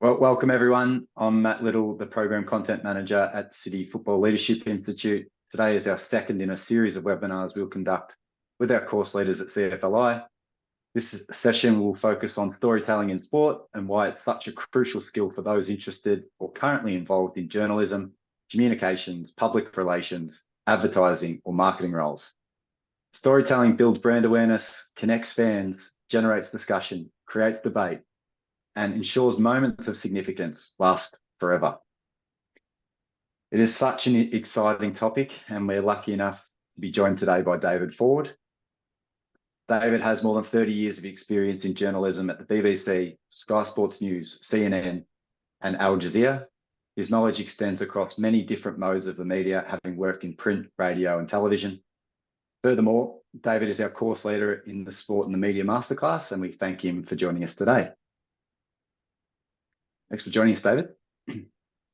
Well, welcome everyone. I'm Matt Little, the Program Content Manager at City Football Leadership Institute. Today is our second in a series of webinars we'll conduct with our course leaders at CFLI. This session will focus on storytelling in sport and why it's such a crucial skill for those interested or currently involved in journalism, communications, public relations, advertising, or marketing roles. Storytelling builds brand awareness, connects fans, generates discussion, creates debate, and ensures moments of significance last forever. It is such an exciting topic, and we're lucky enough to be joined today by David Ford. David has more than 30 years of experience in journalism at the BBC, Sky Sports News, CNN, and Al Jazeera. His knowledge extends across many different modes of the media, having worked in print, radio, and television. Furthermore, David is our course leader in the Sport and the Media Masterclass, and we thank him for joining us today. Thanks for joining us, David.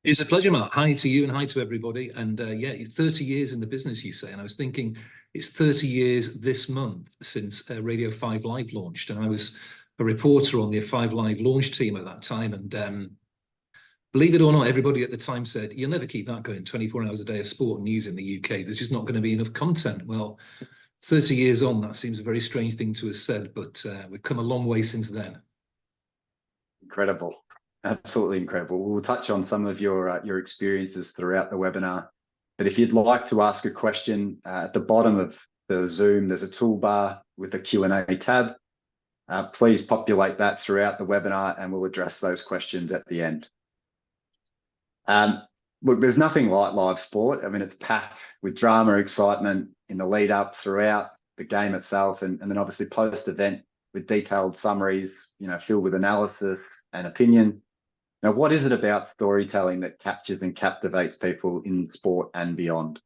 It's a pleasure, Matt. Hi to you and hi to everybody. And yeah, 30 years in the business, you say. And I was thinking it's 30 years this month since Radio 5 Live launched. And I was a reporter on the 5 Live launch team at that time. And believe it or not, everybody at the time said, you'll never keep that going 24 hours a day of sport and news in the UK. There's just not going to be enough content. Well, 30 years on, that seems a very strange thing to have said, but we've come a long way since then. Incredible. Absolutely incredible. We'll touch on some of your experiences throughout the webinar. But if you'd like to ask a question, at the bottom of the Zoom, there's a toolbar with a Q&A tab. Please populate that throughout the webinar and we'll address those questions at the end. Look, there's nothing like live sport. I mean, it's packed with drama, excitement in the lead up throughout the game itself, and then obviously post-event with detailed summaries, filled with analysis and opinion. Now, what is it about storytelling that captures and captivates people in sport and beyond?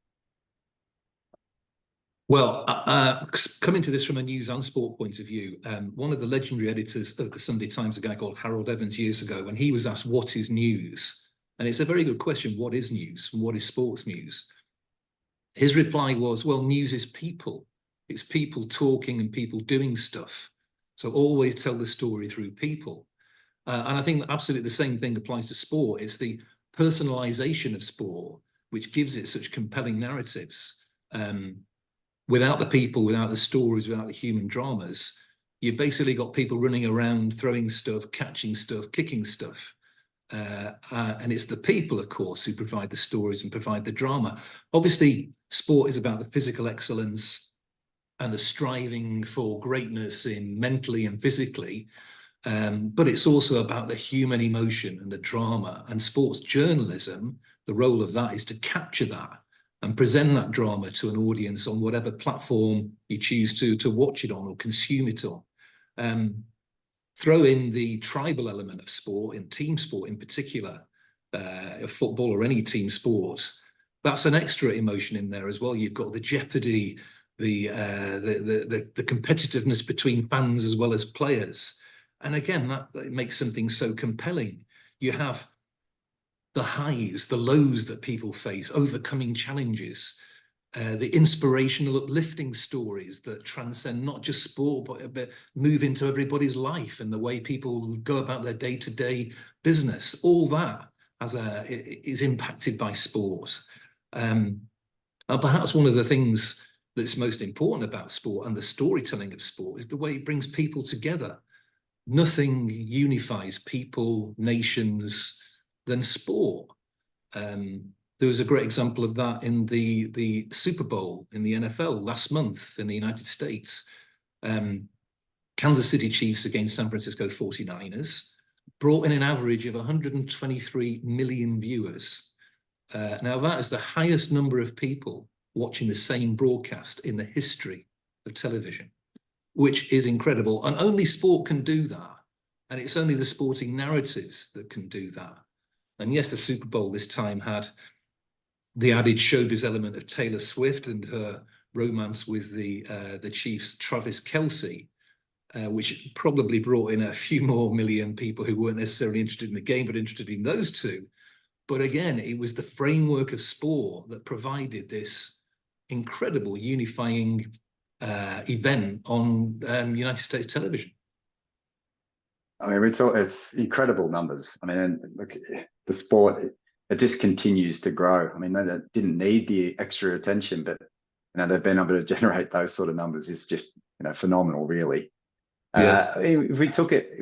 Well, coming to this from a news and sport point of view, one of the legendary editors of the Sunday Times, a guy called Harold Evans, years ago, when he was asked, what is news? And it's a very good question. What is news? And what is sports news? His reply was, well, news is people. It's people talking and people doing stuff. So always tell the story through people. And I think that absolutely the same thing applies to sport. It's the personalization of sport which gives it such compelling narratives. Without the people, without the stories, without the human dramas, you've basically got people running around, throwing stuff, catching stuff, kicking stuff. And it's the people, of course, who provide the stories and provide the drama. Obviously, sport is about the physical excellence and the striving for greatness in mentally and physically. But it's also about the human emotion and the drama, and sports journalism. The role of that is to capture that and present that drama to an audience on whatever platform you choose to watch it on or consume it on. Throw in the tribal element of sport, in team sport in particular, football or any team sport. That's an extra emotion in there as well. You've got the jeopardy, the competitiveness between fans as well as players. And again, that makes something so compelling. You have the highs, the lows that people face, overcoming challenges, the inspirational, uplifting stories that transcend not just sport, but move into everybody's life and the way people go about their day-to-day business. All that is impacted by sport. And perhaps one of the things that's most important about sport and the storytelling of sport is the way it brings people together. Nothing unifies people, nations, than sport. There was a great example of that in the Super Bowl in the NFL last month in the United States. Kansas City Chiefs against San Francisco 49ers brought in an average of 123 million viewers. Now that is the highest number of people watching the same broadcast in the history of television, which is incredible. And only sport can do that. And it's only the sporting narratives that can do that. And yes, the Super Bowl this time had the added showbiz element of Taylor Swift and her romance with the Chiefs' Travis Kelce, which probably brought in a few more million people who weren't necessarily interested in the game, but interested in those two. But again, it was the framework of sport that provided this incredible unifying event on United States television. I mean, it's incredible numbers. I mean, and look, the sport, it just continues to grow. I mean, they didn't need the extra attention, but they've been able to generate those sort of numbers is just phenomenal, really. Yeah. If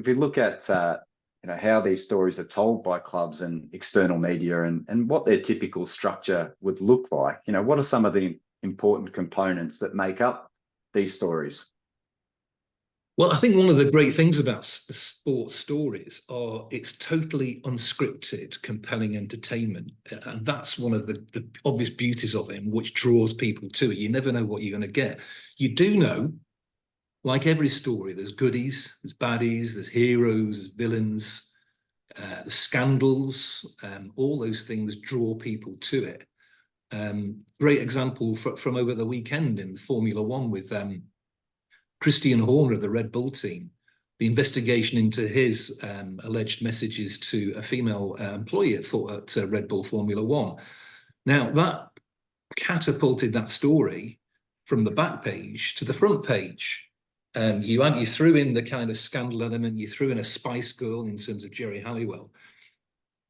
we look at how these stories are told by clubs and external media, and what their typical structure would look like, what are some of the important components that make up these stories? Well, I think one of the great things about sports stories are it's totally unscripted, compelling entertainment. And that's one of the obvious beauties of it, which draws people to it. You never know what you're going to get. You do know, like every story, there's goodies, there's baddies, there's heroes, there's villains, the scandals, all those things draw people to it. Great example from over the weekend in Formula One with Christian Horner of the Red Bull team, the investigation into his alleged messages to a female employee at Red Bull Formula One. Now, that catapulted that story from the back page to the front page. You threw in the kind of scandal element, you threw in a Spice Girl in terms of Jerry Halliwell,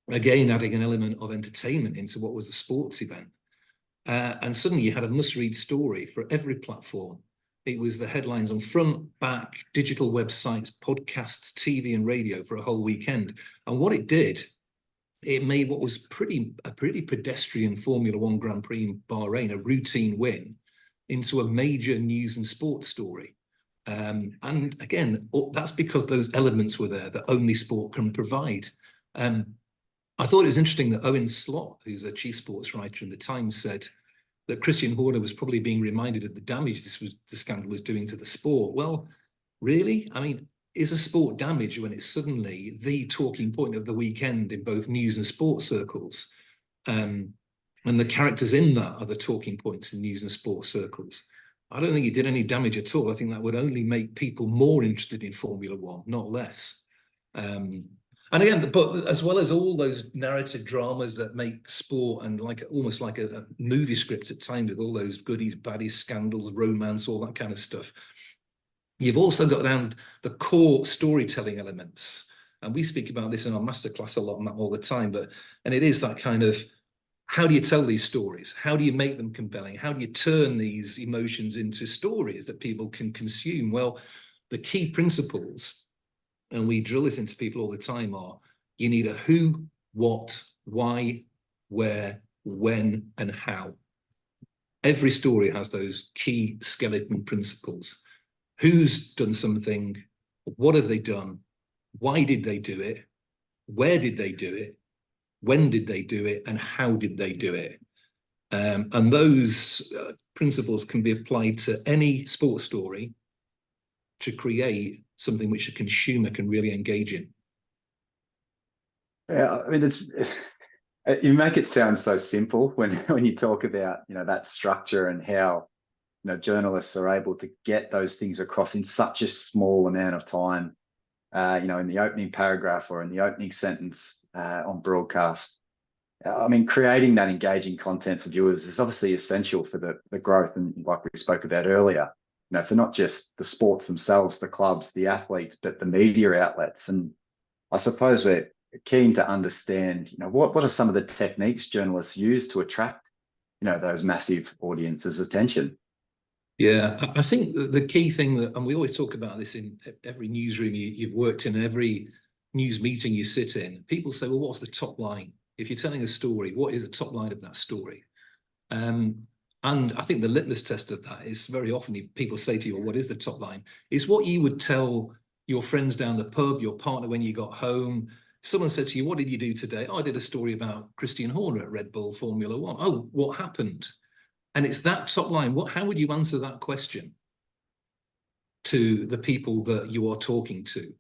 again adding an element of entertainment into what was a sports event. And suddenly you had a must-read story for every platform. It was the headlines on front, back, digital websites, podcasts, TV and radio for a whole weekend. And what it did, it made what was a pretty pedestrian Formula One Grand Prix in Bahrain, a routine win, into a major news and sports story. And again, that's because those elements were there that only sport can provide. I thought it was interesting that Owen Slot, who's a chief sports writer in the Times, said that Christian Horner was probably being reminded of the damage the scandal was doing to the sport. Well, really? I mean, is a sport damaged when it's suddenly the talking point of the weekend in both news and sports circles? And the characters in that are the talking points in news and sports circles. I don't think it did any damage at all. I think that would only make people more interested in Formula One, not less. And again, but as well as all those narrative dramas that make sport and almost like a movie script at times with all those goodies, baddies, scandals, romance, all that kind of stuff, you've also got down the core storytelling elements. And we speak about this in our masterclass a lot and that all the time. And it is that kind of, how do you tell these stories? How do you make them compelling? How do you turn these emotions into stories that people can consume? Well, the key principles, and we drill this into people all the time, are you need a who, what, why, where, when, and how. Every story has those key skeleton principles. Who's done something? What have they done? Why did they do it? Where did they do it? When did they do it? And how did they do it? And those principles can be applied to any sports story to create something which a consumer can really engage in. Yeah, I mean, you make it sound so simple when you talk about that structure and how journalists are able to get those things across in such a small amount of time. In the opening paragraph or in the opening sentence on broadcast. I mean, creating that engaging content for viewers is obviously essential for the growth, and like we spoke about earlier, for not just the sports themselves, the clubs, the athletes, but the media outlets. And I suppose we're keen to understand, what are some of the techniques journalists use to attract, those massive audiences' attention? Yeah, I think the key thing that, and we always talk about this in every newsroom you've worked in, every news meeting you sit in, people say, well, what's the top line? If you're telling a story, what is the top line of that story? And I think the litmus test of that is very often if people say to you, well, what is the top line? It's what you would tell your friends down the pub, your partner when you got home. Someone said to you, what did you do today? Oh, I did a story about Christian Horner at Red Bull Formula One. Oh, what happened? And it's that top line. How would you answer that question to the people that you are talking to?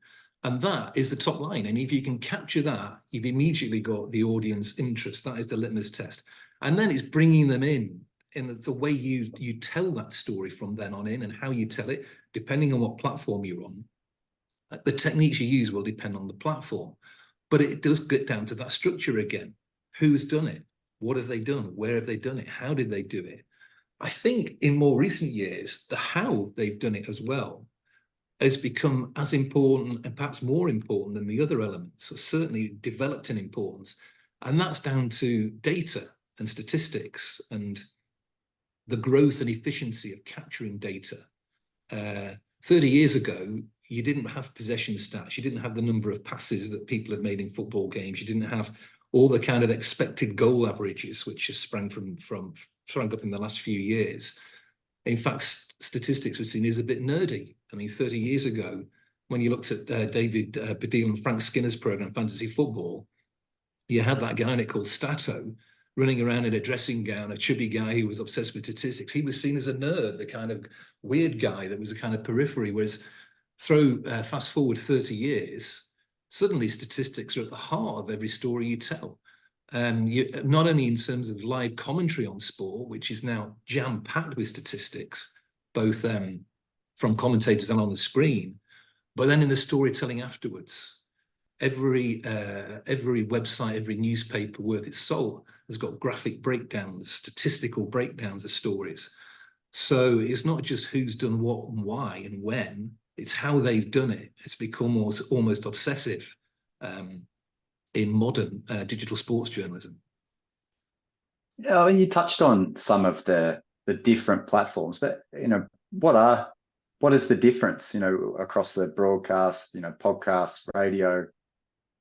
And that is the top line. And if you can capture that, you've immediately got the audience interest. That is the litmus test. And then it's bringing them in the way you tell that story from then on in, and how you tell it, depending on what platform you're on. The techniques you use will depend on the platform. But it does get down to that structure again. Who's done it? What have they done? Where have they done it? How did they do it? I think in more recent years, the how they've done it as well has become as important and perhaps more important than the other elements, or certainly developed in importance. And that's down to data and statistics and the growth and efficiency of capturing data. 30 years ago, you didn't have possession stats. You didn't have the number of passes that people had made in football games. You didn't have all the kind of expected goal averages, which have sprung up in the last few years. In fact, statistics were seen as a bit nerdy. I mean, 30 years ago, when you looked at David Baddiel and Frank Skinner's program, Fantasy Football, you had that guy in it called Stato running around in a dressing gown, a chubby guy who was obsessed with statistics. He was seen as a nerd, the kind of weird guy that was a kind of periphery, whereas fast forward 30 years, suddenly statistics are at the heart of every story you tell. Not only in terms of live commentary on sport, which is now jam-packed with statistics, both from commentators and on the screen, but then in the storytelling afterwards. Every website, every newspaper worth its salt has got graphic breakdowns, statistical breakdowns of stories. So it's not just who's done what and why and when, it's how they've done it. It's become almost obsessive in modern digital sports journalism. Yeah, and you touched on some of the different platforms, but what is the difference, across the broadcast, podcast, radio?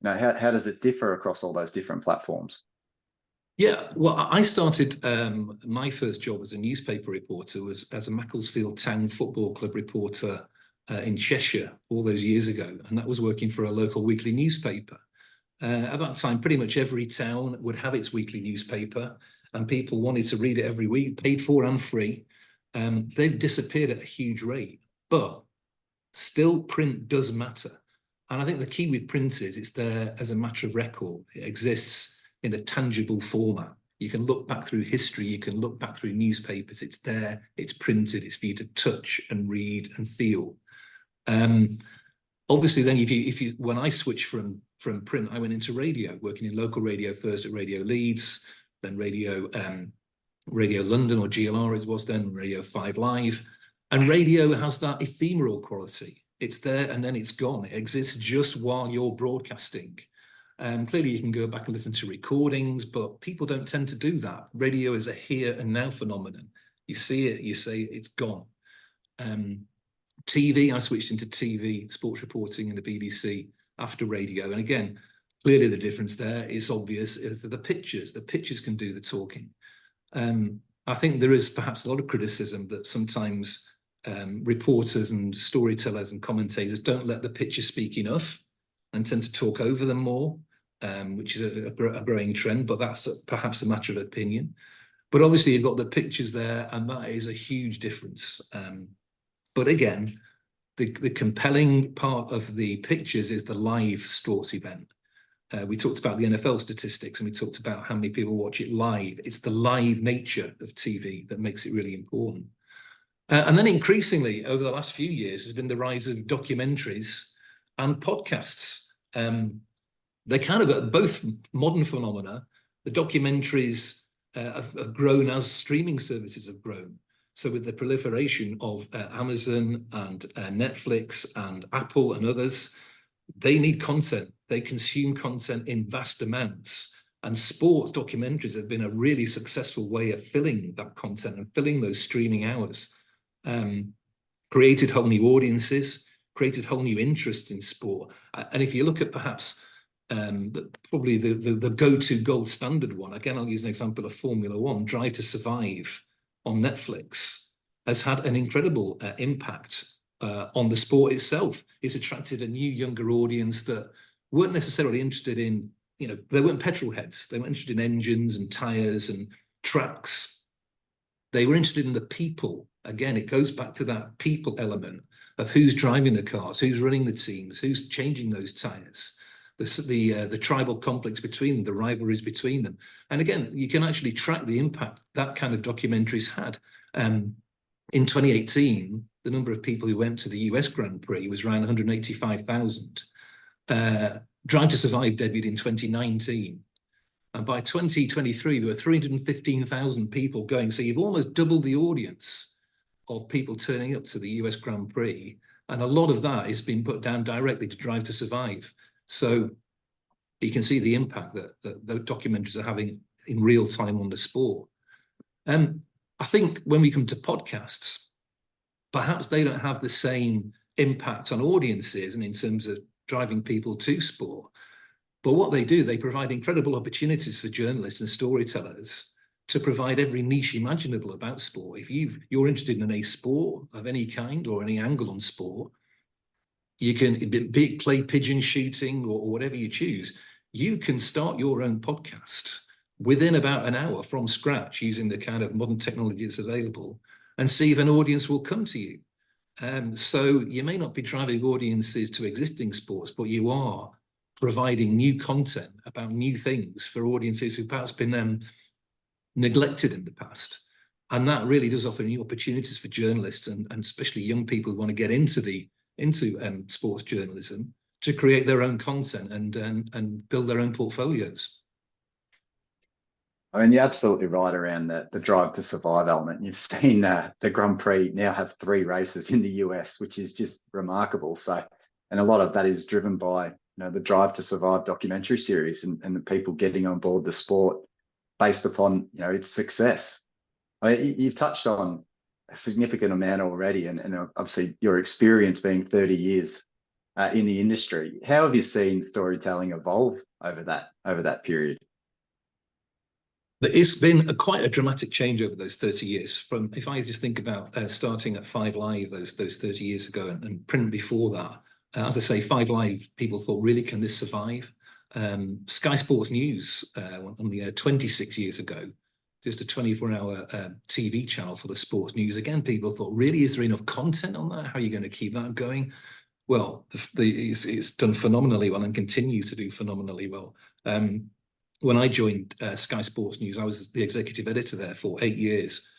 How does it differ across all those different platforms? Yeah, well, I started my first job as a newspaper reporter was as a Macclesfield Town Football Club reporter in Cheshire all those years ago, and that was working for a local weekly newspaper. At that time, pretty much every town would have its weekly newspaper, and people wanted to read it every week, paid for and free. They've disappeared at a huge rate, but still print does matter. And I think the key with print is it's there as a matter of record. It exists in a tangible format. You can look back through history, you can look back through newspapers, it's there, it's printed, it's for you to touch and read and feel. Obviously, then when I switched from print, I went into radio, working in local radio first at Radio Leeds, then Radio London, or GLR it was then, Radio 5 Live. And radio has that ephemeral quality. It's there and then it's gone. It exists just while you're broadcasting. Clearly, you can go back and listen to recordings, but people don't tend to do that. Radio is a here and now phenomenon. You see it, you say it's gone. TV, I switched into TV, sports reporting in the BBC after radio. And again, clearly the difference there is obvious, is that the pictures can do the talking. I think there is perhaps a lot of criticism that sometimes reporters and storytellers and commentators don't let the picture speak enough and tend to talk over them more, which is a growing trend, but that's perhaps a matter of opinion. But obviously you've got the pictures there, and that is a huge difference. But again, the compelling part of the pictures is the live sports event. We talked about the NFL statistics, and we talked about how many people watch it live. It's the live nature of TV that makes it really important. And then increasingly over the last few years has been the rise of documentaries and podcasts. They're kind of both modern phenomena. The documentaries have grown as streaming services have grown. So with the proliferation of Amazon and Netflix and Apple and others, they need content. They consume content in vast amounts. And sports documentaries have been a really successful way of filling that content and filling those streaming hours. Created whole new audiences, created whole new interests in sport. And if you look at perhaps probably the go-to gold standard one, again, I'll use an example of Formula One, Drive to Survive on Netflix, has had an incredible impact on the sport itself. It's attracted a new younger audience that weren't necessarily interested in, they weren't petrol heads. They weren't interested in engines and tires and tracks. They were interested in the people. Again, it goes back to that people element of who's driving the cars, who's running the teams, who's changing those tires, the tribal conflicts between them, the rivalries between them. And again, you can actually track the impact that kind of documentaries had. In 2018, the number of people who went to the US Grand Prix was around 185,000. Drive to Survive debuted in 2019. And by 2023, there were 315,000 people going. So you've almost doubled the audience of people turning up to the US Grand Prix And a lot of that is being put down directly to Drive to Survive. So you can see the impact that the documentaries are having in real time on the sport. I think when we come to podcasts, perhaps they don't have the same impact on audiences and in terms of driving people to sport. But what they do, they provide incredible opportunities for journalists and storytellers to provide every niche imaginable about sport. If you're interested in a sport of any kind or any angle on sport, you can be clay pigeon shooting or whatever you choose. You can start your own podcast within about an hour from scratch using the kind of modern technology that's available and see if an audience will come to you. So you may not be driving audiences to existing sports, but you are providing new content about new things for audiences who've perhaps been neglected in the past. And that really does offer new opportunities for journalists and especially young people who want to get into sports journalism to create their own content and build their own portfolios. I mean, you're absolutely right around the drive to survive element. You've seen the Grand Prix now have 3 races in the US, which is just remarkable. So, and a lot of that is driven by the Drive to Survive documentary series and the people getting on board the sport based upon its success. I mean, you've touched on a significant amount already, and obviously your experience being 30 years in the industry. How have you seen storytelling evolve over that period? It's been quite a dramatic change over those 30 years. From, if I just think about starting at 5 Live those 30 years ago and print before that, as I say, 5 Live, people thought, really, can this survive? Sky Sports News on the air 26 years ago, just a 24-hour TV channel for the sports news. Again, people thought, really, is there enough content on that? How are you going to keep that going? Well, it's done phenomenally well and continues to do phenomenally well. When I joined Sky Sports News, I was the executive editor there for 8 years.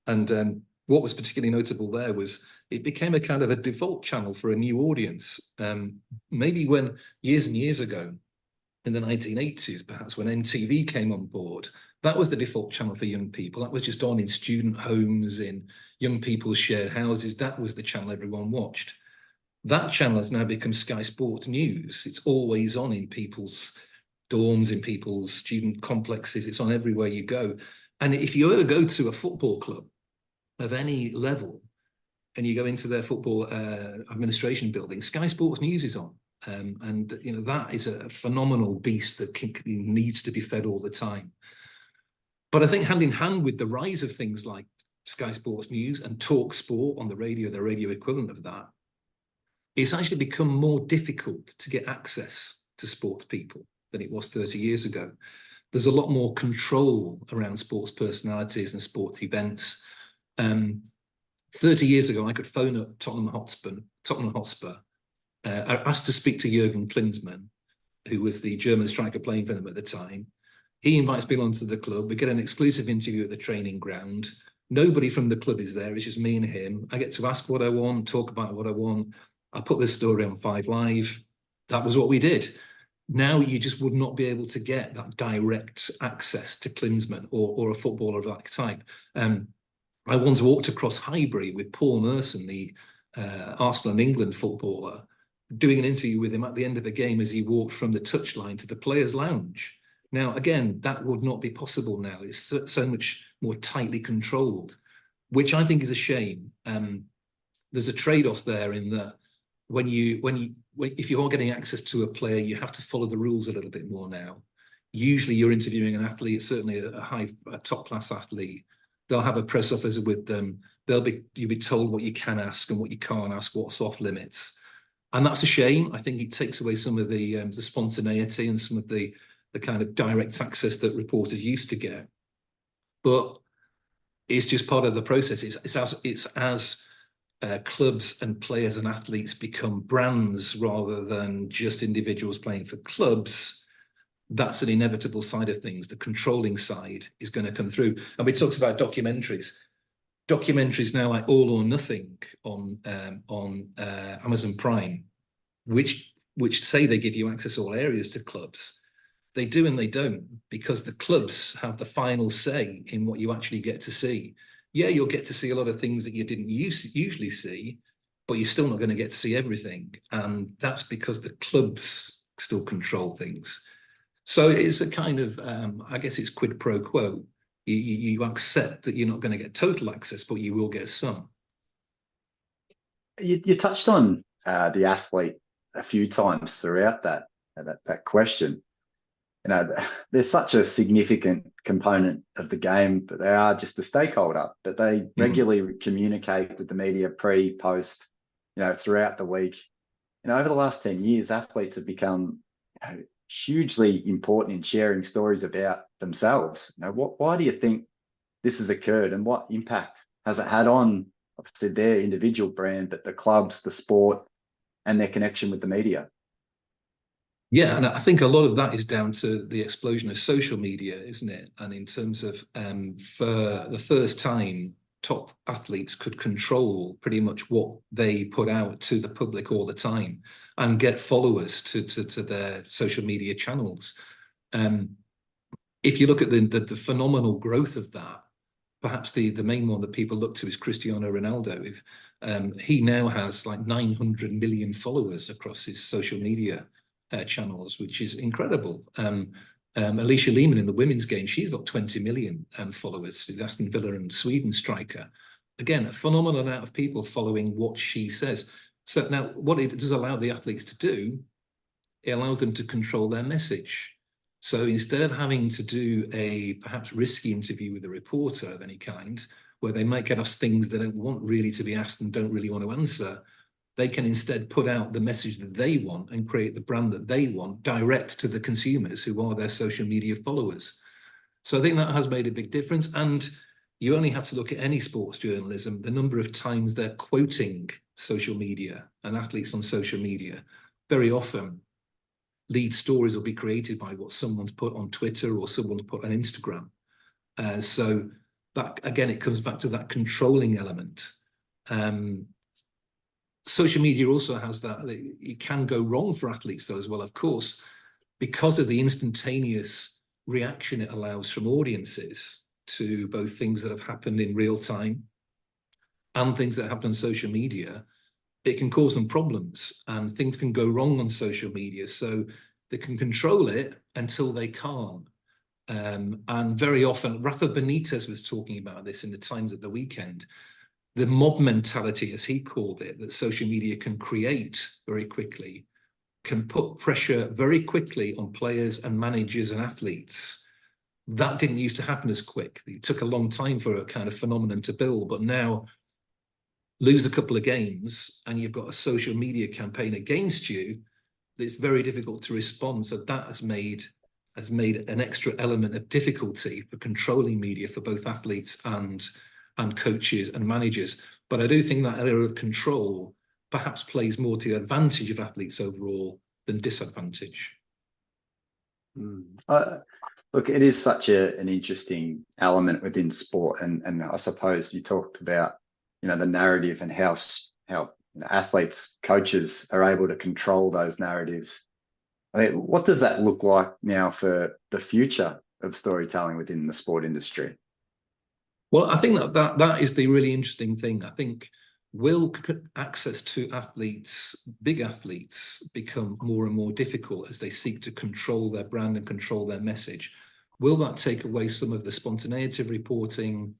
And what was particularly notable there was it became a kind of a default channel for a new audience. Maybe when years and years ago, in the 1980s, perhaps when MTV came on board, that was the default channel for young people. That was just on in student homes, in young people's shared houses. That was the channel everyone watched. That channel has now become Sky Sports News. It's always on in people's dorms, in people's student complexes. It's on everywhere you go. And if you ever go to a football club of any level and you go into their football administration building, Sky Sports News is on. And that is a phenomenal beast that needs to be fed all the time. But I think hand in hand with the rise of things like Sky Sports News and Talk Sport on the radio equivalent of that, it's actually become more difficult to get access to sports people than it was 30 years ago. There's a lot more control around sports personalities and sports events. 30 years ago, I could phone up Tottenham Hotspur, asked to speak to Jurgen Klinsmann, who was the German striker playing for them at the time. He invites me onto the club. We get an exclusive interview at the training ground. Nobody from the club is there. It's just me and him. I get to ask what I want, talk about what I want. I put this story on 5 Live. That was what we did. Now you just would not be able to get that direct access to Klinsmann or a footballer of that type. I once walked across Highbury with Paul Merson, the Arsenal and England footballer, doing an interview with him at the end of a game as he walked from the touchline to the players' lounge. Now, again, that would not be possible now. It's so much more tightly controlled, which I think is a shame. There's a trade-off there in that if you are getting access to a player, you have to follow the rules a little bit more now. Usually you're interviewing an athlete, certainly a top-class athlete. They'll have a press officer with them. You'll be told what you can ask and what you can't ask, what's off limits. And that's a shame. I think it takes away some of the spontaneity and some of the kind of direct access that reporters used to get. But it's just part of the process. It's as clubs and players and athletes become brands rather than just individuals playing for clubs. That's an inevitable side of things. The controlling side is going to come through. And we talked about documentaries. Documentaries now like All or Nothing on Amazon Prime, which say they give you access to all areas to clubs. They do and they don't, because the clubs have the final say in what you actually get to see. Yeah, you'll get to see a lot of things that you didn't usually see, but you're still not going to get to see everything. And that's because the clubs still control things. So it's a kind of, I guess it's quid pro quo. You accept that you're not going to get total access, but you will get some. You touched on the athlete a few times throughout that question. You know, they're such a significant component of the game, but they are just a stakeholder. But they regularly communicate with the media pre, post, you know, throughout the week. You know, over the last 10 years, athletes have become, you know, hugely important in sharing stories about themselves. You know, why do you think this has occurred, and what impact has it had on, obviously, their individual brand, but the clubs, the sport, and their connection with the media? Yeah, and I think a lot of that is down to the explosion of social media, isn't it? And in terms of, for the first time, top athletes could control pretty much what they put out to the public all the time and get followers to their social media channels. If you look at the phenomenal growth of that, perhaps the main one that people look to is Cristiano Ronaldo. If he now has like 900 million followers across his social media channels, which is incredible. Alicia Lehmann in the women's game, she's got 20 million followers. She's Aston Villa and Sweden striker. Again, a phenomenal amount of people following what she says. So now what it does allow the athletes to do, it allows them to control their message. So instead of having to do a perhaps risky interview with a reporter of any kind, where they might get asked things they don't want really to be asked and don't really want to answer, they can instead put out the message that they want and create the brand that they want direct to the consumers who are their social media followers. So I think that has made a big difference. And you only have to look at any sports journalism, the number of times they're quoting social media and athletes on social media. Very often, lead stories will be created by what someone's put on Twitter or someone's put on Instagram. So that, again, it comes back to that controlling element. Social media also has that. It can go wrong for athletes though as well, of course, because of the instantaneous reaction it allows from audiences to both things that have happened in real time and things that happen on social media. It can cause them problems and things can go wrong on social media. So they can control it until they can't. And very often, Rafa Benitez was talking about this in the Times at the weekend. The mob mentality, as he called it, that social media can create very quickly, can put pressure very quickly on players and managers and athletes. That didn't used to happen as quick. It took a long time for a kind of phenomenon to build, but now lose a couple of games and you've got a social media campaign against you, it's very difficult to respond. So that has made an extra element of difficulty for controlling media for both athletes and coaches and managers. But I do think that area of control perhaps plays more to the advantage of athletes overall than disadvantage. Look, it is such an interesting element within sport, and I suppose you talked about, you know, the narrative and how you know, athletes, coaches are able to control those narratives. I mean, what does that look like now for the future of storytelling within the sport industry? Well, I think that is the really interesting thing. I think, will access to athletes, big athletes, become more and more difficult as they seek to control their brand and control their message? Will that take away some of the spontaneity of reporting,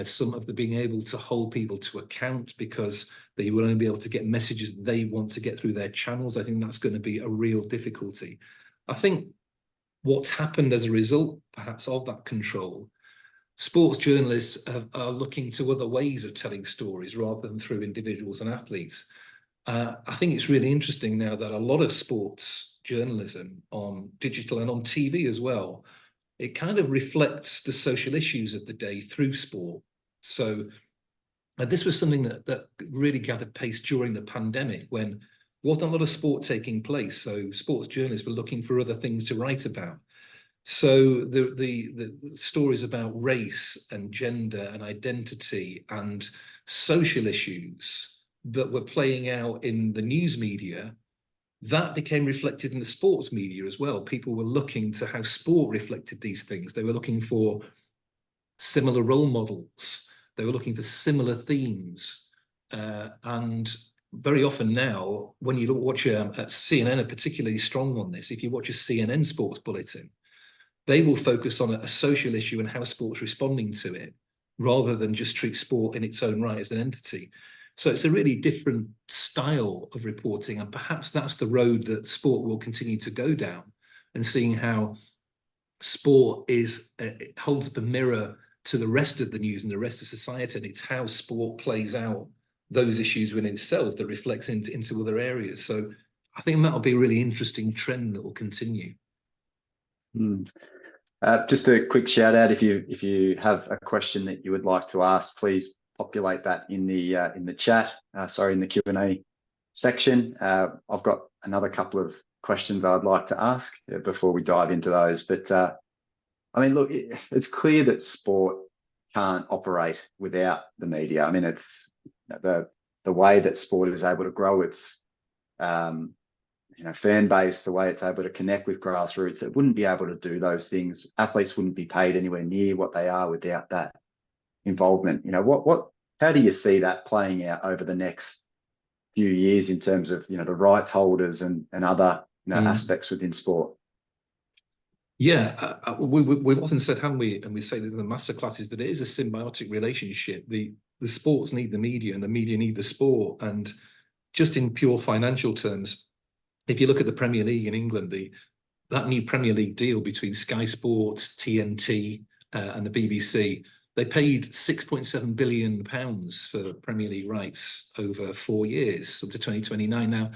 some of the being able to hold people to account because they will only be able to get messages they want to get through their channels? I think that's going to be a real difficulty. I think what's happened as a result, perhaps, of that control, sports journalists are looking to other ways of telling stories rather than through individuals and athletes. I think it's really interesting now that a lot of sports journalism on digital and on TV as well, it kind of reflects the social issues of the day through sport. So this was something that really gathered pace during the pandemic when wasn't a lot of sport taking place. So sports journalists were looking for other things to write about. So the stories about race and gender and identity and social issues that were playing out in the news media, that became reflected in the sports media as well. People were looking to how sport reflected these things. They were looking for similar role models. They were looking for similar themes. And very often now, when you watch CNN are particularly strong on this. If you watch a CNN sports bulletin, they will focus on a social issue and how sport's responding to it, rather than just treat sport in its own right as an entity. So it's a really different style of reporting, and perhaps that's the road that sport will continue to go down, and seeing how sport it holds up a mirror to the rest of the news and the rest of society, and it's how sport plays out those issues within itself that reflects into other areas. So I think that'll be a really interesting trend that will continue. Just a quick shout out, if you have a question that you would like to ask, please populate that in the chat. Sorry, in the Q&A section. I've got another couple of questions I'd like to ask before we dive into those. But I mean, look, it's clear that sport can't operate without the media. I mean, it's the way that sport is able to grow its fan base, the way it's able to connect with grassroots. It wouldn't be able to do those things. Athletes wouldn't be paid anywhere near what they are without that involvement. How do you see that playing out over the next few years in terms of the rights holders and other aspects within sport? Yeah, we've often said, haven't we, and we say this in the masterclasses, that it is a symbiotic relationship. The sports need the media and the media need the sport. And just in pure financial terms, if you look at the Premier League in England, that new Premier League deal between Sky Sports, TNT, and the BBC, they paid £6.7 billion for Premier League rights over 4 years, up to 2029. Now,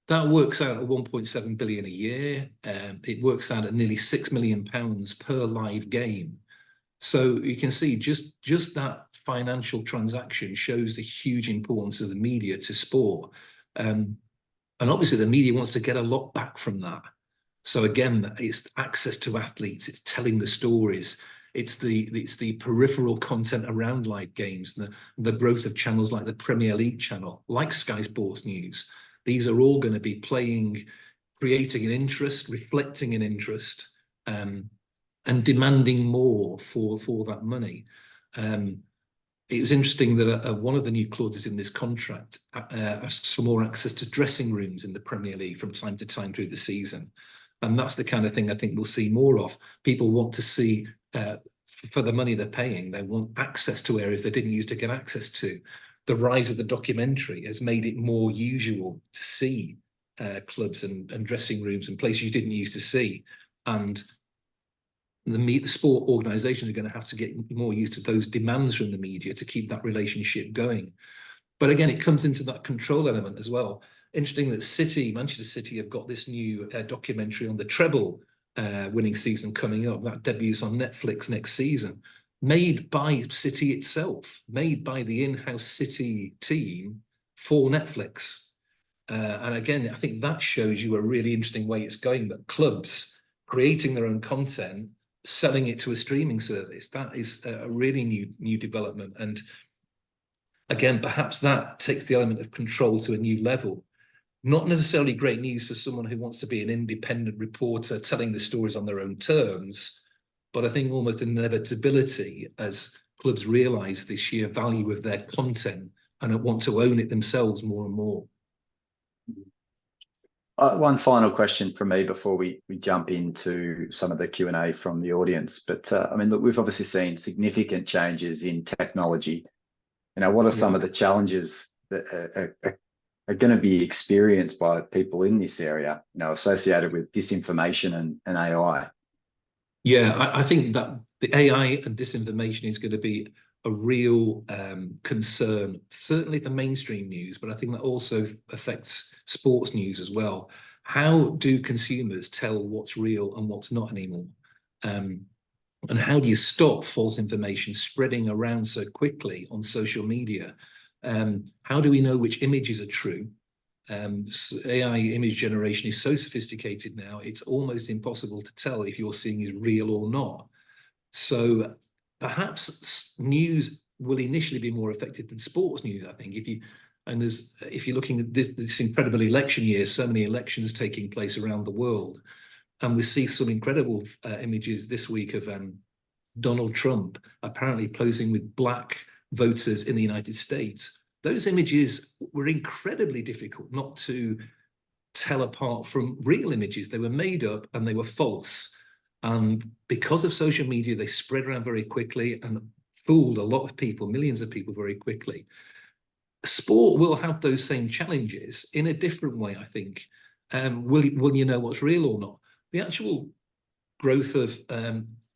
that works out at 1.7 billion a year. It works out at nearly £6 million per live game. So you can see just that financial transaction shows the huge importance of the media to sport. And obviously the media wants to get a lot back from that. So again, it's access to athletes, it's telling the stories, it's the peripheral content around live games, the growth of channels like the Premier League channel, like Sky Sports News. These are all going to be creating an interest, reflecting an interest, and demanding more for that money. It was interesting that one of the new clauses in this contract asks for more access to dressing rooms in the Premier League from time to time through the season. And that's the kind of thing I think we'll see more of. People want to see, for the money they're paying, they want access to areas they didn't used to get access to. The rise of the documentary has made it more usual to see clubs and dressing rooms and places you didn't used to see. And the sport organisations are going to have to get more used to those demands from the media to keep that relationship going. But again, it comes into that control element as well. Interesting that Manchester City have got this new documentary on the treble winning season coming up. That debuts on Netflix next season, made by City itself, made by the in-house City team for Netflix. And again, I think that shows you a really interesting way it's going, that clubs creating their own content, selling it to a streaming service. That is a really new development. And again, perhaps that takes the element of control to a new level. Not necessarily great news for someone who wants to be an independent reporter telling the stories on their own terms, but I think almost an inevitability as clubs realise the sheer value of their content and want to own it themselves more and more. One final question from me before we jump into some of the Q&A from the audience. But I mean, look, we've obviously seen significant changes in technology. What are some of the challenges that are going to be experienced by people in this area, associated with disinformation and AI? Yeah, I think that the AI and disinformation is going to be a real concern, certainly for mainstream news, but I think that also affects sports news as well. How do consumers tell what's real and what's not anymore? And how do you stop false information spreading around so quickly on social media? How do we know which images are true? AI image generation is so sophisticated now, it's almost impossible to tell if you're seeing is real or not. So perhaps news will initially be more affected than sports news, I think. If you're looking at this incredible election year, so many elections taking place around the world, and we see some incredible images this week of Donald Trump apparently posing with black voters in the United States, those images were incredibly difficult not to tell apart from real images. They were made up and they were false. And because of social media, they spread around very quickly and fooled a lot of people, millions of people very quickly. Sport will have those same challenges in a different way, I think. Will you know what's real or not? The actual growth of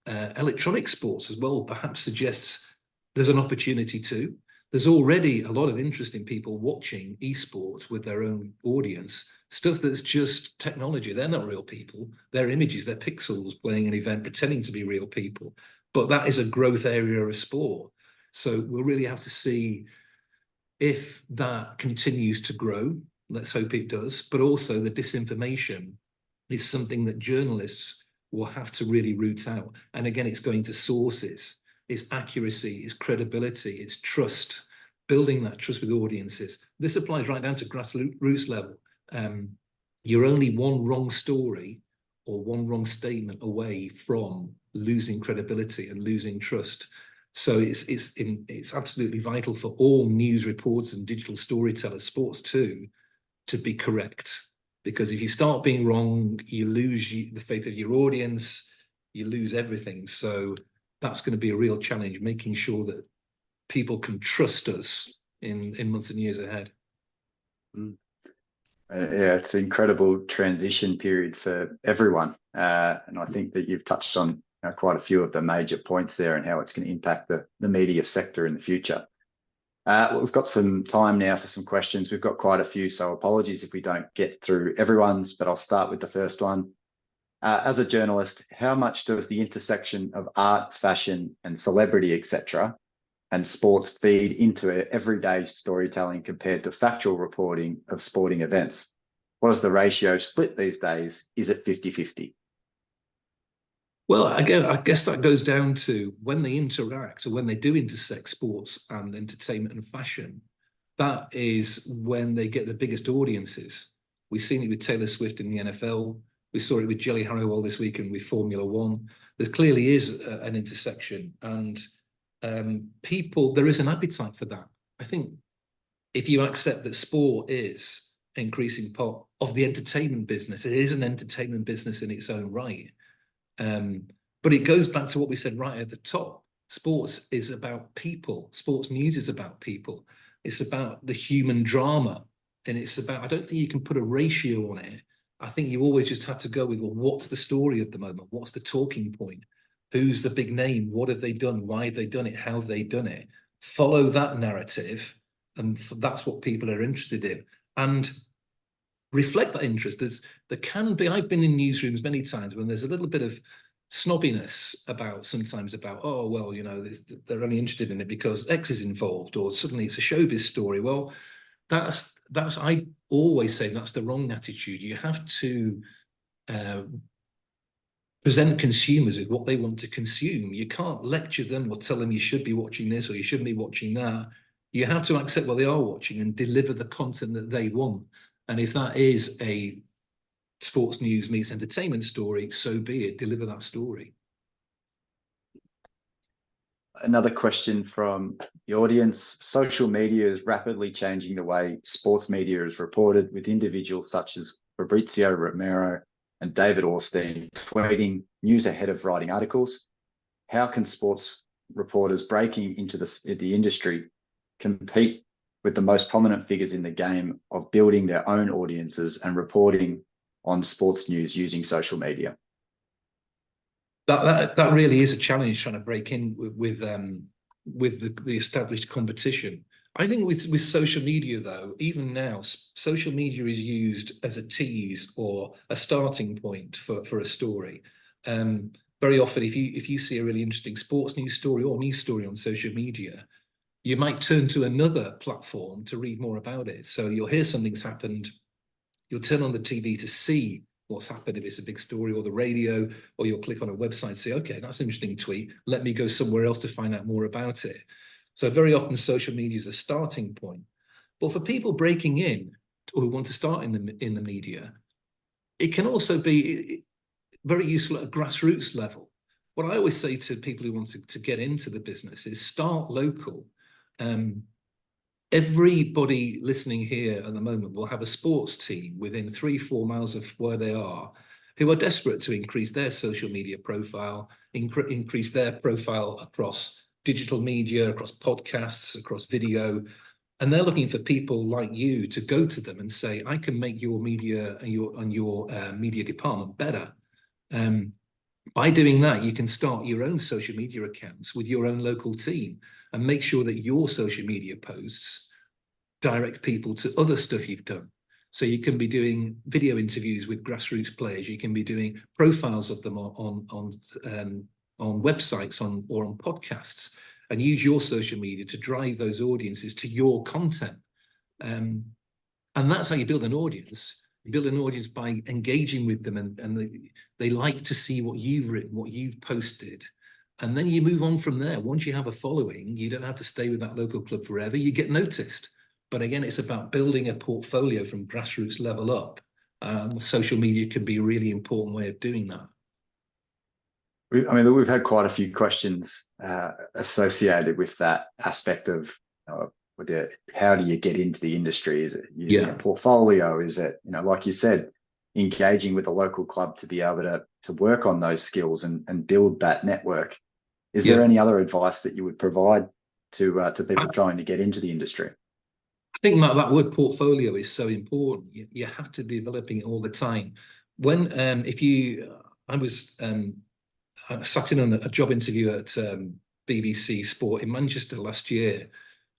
electronic sports as well perhaps suggests there's an opportunity too. There's already a lot of interesting people watching esports with their own audience, stuff that's just technology. They're not real people. They're images, they're pixels playing an event, pretending to be real people. But that is a growth area of sport. So we'll really have to see if that continues to grow. Let's hope it does. But also the disinformation is something that journalists will have to really root out. And again, it's going to sources. It's accuracy, it's credibility, it's trust, building that trust with audiences. This applies right down to grassroots level. You're only one wrong story or one wrong statement away from losing credibility and losing trust. So it's absolutely vital for all news reporters and digital storytellers, sports too, to be correct. Because if you start being wrong, you lose the faith of your audience, you lose everything. So that's going to be a real challenge, making sure that people can trust us in months and years ahead. Yeah, it's an incredible transition period for everyone. And I think that you've touched on quite a few of the major points there and how it's going to impact the media sector in the future. We've got some time now for some questions. We've got quite a few, so apologies if we don't get through everyone's, but I'll start with the first one. As a journalist, how much does the intersection of art, fashion, and celebrity, etc., and sports feed into everyday storytelling compared to factual reporting of sporting events? What is the ratio split these days? Is it 50-50? Well, again, I guess that goes down to when they interact or when they do intersect sports and entertainment and fashion, that is when they get the biggest audiences. We've seen it with Taylor Swift in the NFL. We saw it with Jelly Harrowell this weekend with Formula One. There clearly is an intersection, and there is an appetite for that. I think if you accept that sport is an increasing part of the entertainment business, it is an entertainment business in its own right. But it goes back to what we said right at the top. Sports is about people. Sports news is about people. It's about the human drama. And it's about, I don't think you can put a ratio on it. I think you always just have to go with, well, what's the story of the moment? What's the talking point? Who's the big name? What have they done? Why have they done it? How have they done it? Follow that narrative. And that's what people are interested in. And reflect that interest. There can be, I've been in newsrooms many times when there's a little bit of snobbiness sometimes about, oh, well, they're only interested in it because X is involved, or suddenly it's a showbiz story. Well, I always say that's the wrong attitude. You have to present consumers with what they want to consume. You can't lecture them or tell them you should be watching this or you shouldn't be watching that. You have to accept what they are watching and deliver the content that they want. And if that is a sports news meets entertainment story, so be it. Deliver that story. Another question from the audience. Social media is rapidly changing the way sports media is reported, with individuals such as Fabrizio Romero and David Orstein tweeting news ahead of writing articles. How can sports reporters breaking into the industry compete with the most prominent figures in the game of building their own audiences and reporting on sports news using social media? That really is a challenge, trying to break in with the established competition. I think with social media, though, even now, social media is used as a tease or a starting point for a story. Very often, if you see a really interesting sports news story or news story on social media, you might turn to another platform to read more about it. So you'll hear something's happened, you'll turn on the TV to see what's happened if it's a big story, or the radio, or you'll click on a website and say, okay, that's an interesting tweet. Let me go somewhere else to find out more about it. So very often social media is a starting point. But for people breaking in or who want to start in the media, it can also be very useful at a grassroots level. What I always say to people who want to get into the business is start local. everybody listening here at the moment will have a sports team within 3-4 miles of where they are who are desperate to increase their social media profile, increase their profile across digital media, across podcasts, across video. And they're looking for people like you to go to them and say, I can make your media and your media department better. By doing that, you can start your own social media accounts with your own local team and make sure that your social media posts direct people to other stuff you've done. So you can be doing video interviews with grassroots players. You can be doing profiles of them on websites or on podcasts, and use your social media to drive those audiences to your content. And that's how you build an audience. You build an audience by engaging with them, and they like to see what you've written, what you've posted. And then you move on from there. Once you have a following, you don't have to stay with that local club forever. You get noticed. But again, it's about building a portfolio from grassroots level up. Social media can be a really important way of doing that. I mean, we've had quite a few questions associated with that aspect of how do you get into the industry? Is it using a portfolio? Is it, like you said, engaging with a local club to be able to work on those skills and build that network? Is there any other advice that you would provide to people trying to get into the industry? I think that word portfolio is so important. You have to be developing it all the time. I sat in on a job interview at BBC Sport in Manchester last year.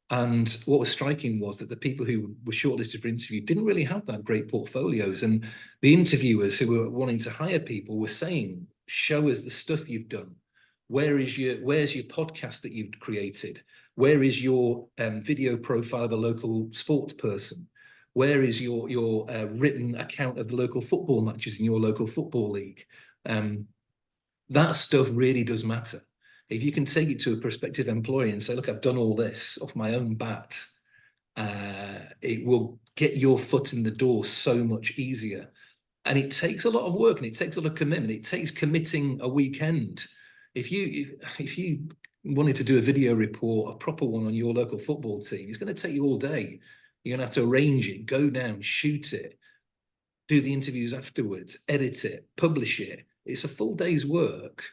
And what was striking was that the people who were shortlisted for interview didn't really have that great portfolios. And the interviewers who were wanting to hire people were saying, show us the stuff you've done. Where's your podcast that you've created? Where is your video profile of a local sports person? Where is your written account of the local football matches in your local football league? That stuff really does matter. If you can take it to a prospective employee and say, look, I've done all this off my own bat, it will get your foot in the door so much easier. And it takes a lot of work and it takes a lot of commitment. It takes committing a weekend. If you wanted to do a video report, a proper one on your local football team, it's going to take you all day. You're going to have to arrange it, go down, shoot it, do the interviews afterwards, edit it, publish it. It's a full day's work.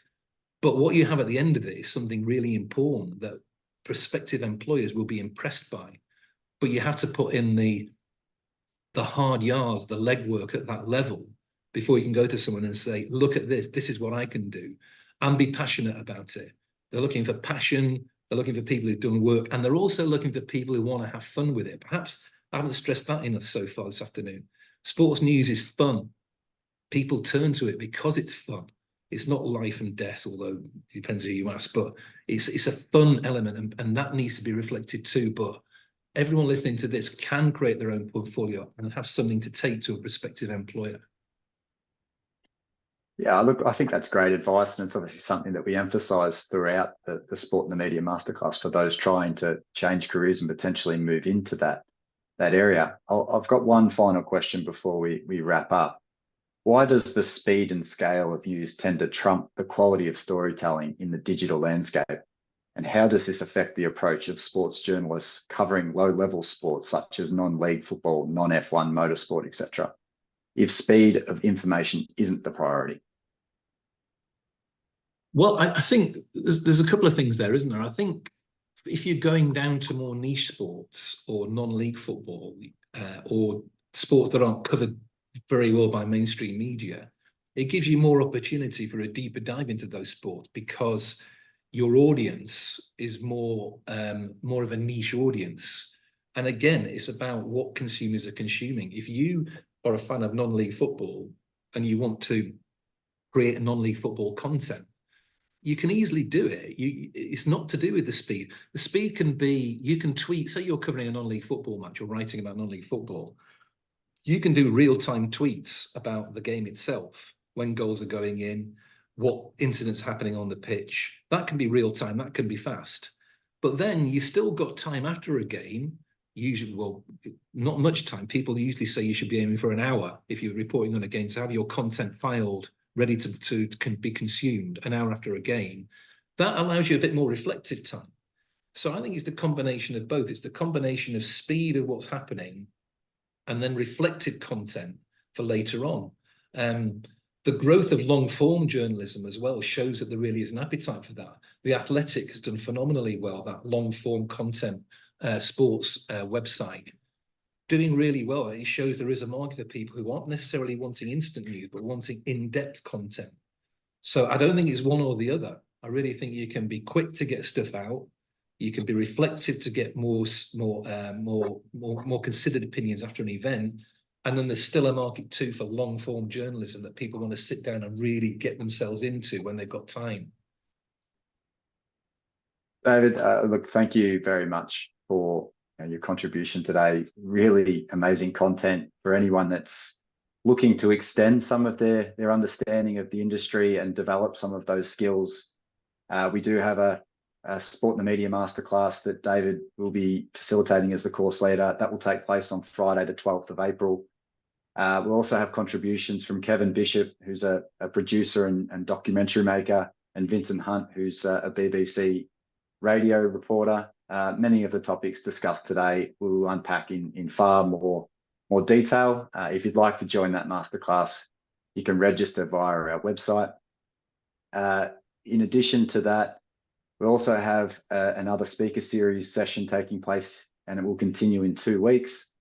But what you have at the end of it is something really important that prospective employers will be impressed by. But you have to put in the hard yards, the legwork at that level before you can go to someone and say, look at this, this is what I can do, and be passionate about it. They're looking for passion, they're looking for people who've done work, and they're also looking for people who want to have fun with it. Perhaps I haven't stressed that enough so far this afternoon. Sports news is fun. People turn to it because it's fun. It's not life and death, although it depends who you ask, but it's a fun element, and that needs to be reflected too. But everyone listening to this can create their own portfolio and have something to take to a prospective employer. Yeah, look, I think that's great advice, and it's obviously something that we emphasise throughout the Sport and the Media Masterclass for those trying to change careers and potentially move into that area. I've got one final question before we wrap up. Why does the speed and scale of news tend to trump the quality of storytelling in the digital landscape? And how does this affect the approach of sports journalists covering low-level sports such as non-league football, non-F1 motorsport, etc., if speed of information isn't the priority? Well, I think there's a couple of things there, isn't there? I think if you're going down to more niche sports or non-league football or sports that aren't covered very well by mainstream media, it gives you more opportunity for a deeper dive into those sports because your audience is more of a niche audience. And again, it's about what consumers are consuming. If you are a fan of non-league football and you want to create a non-league football content, you can easily do it. It's not to do with the speed. The speed can be, you can tweet, say you're covering a non-league football match or writing about non-league football. You can do real-time tweets about the game itself, when goals are going in, what incidents happening on the pitch. That can be real-time, that can be fast. But then you still got time after a game, usually, well, not much time. People usually say you should be aiming for an hour if you're reporting on a game to have your content filed, ready to be consumed an hour after a game. That allows you a bit more reflective time. So I think it's the combination of both. It's the combination of speed of what's happening and then reflected content for later on. The growth of long form journalism as well shows that there really is an appetite for that. The Athletic has done phenomenally well, that long form content sports website, doing really well. It shows there is a market for people who aren't necessarily wanting instant news, but wanting in-depth content. So I don't think it's one or the other. I really think you can be quick to get stuff out. You can be reflective to get more considered opinions after an event. And then there's still a market too for long form journalism that people want to sit down and really get themselves into when they've got time. David, look, thank you very much for your contribution today. Really amazing content for anyone that's looking to extend some of their understanding of the industry and develop some of those skills. We do have a Sport in the Media Masterclass that David will be facilitating as the course leader. That will take place on Friday, the 12th of April. We'll also have contributions from Kevin Bishop, who's a producer and documentary maker, and Vincent Hunt, who's a BBC radio reporter. Many of the topics discussed today we will unpack in far more detail. If you'd like to join that masterclass, you can register via our website. In addition to that, we also have another speaker series session taking place, and it will continue in 2 weeks.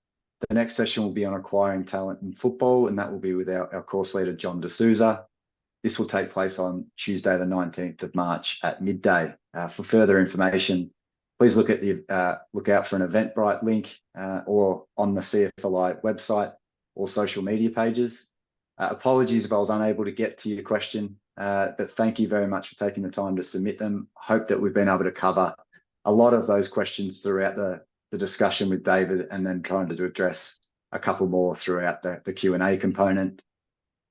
The next session will be on acquiring talent in football, and that will be with our course leader, John D'Souza. This will take place on Tuesday, the 19th of March at midday. For further information, please look at look out for an Eventbrite link or on the CFLI website or social media pages. Apologies if I was unable to get to your question, but thank you very much for taking the time to submit them. Hope that we've been able to cover a lot of those questions throughout the discussion with David, and then trying to address a couple more throughout the Q&A component.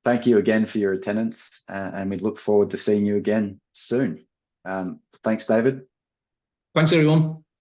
Thank you again for your attendance, and we look forward to seeing you again soon. Thanks, David. Thanks, everyone.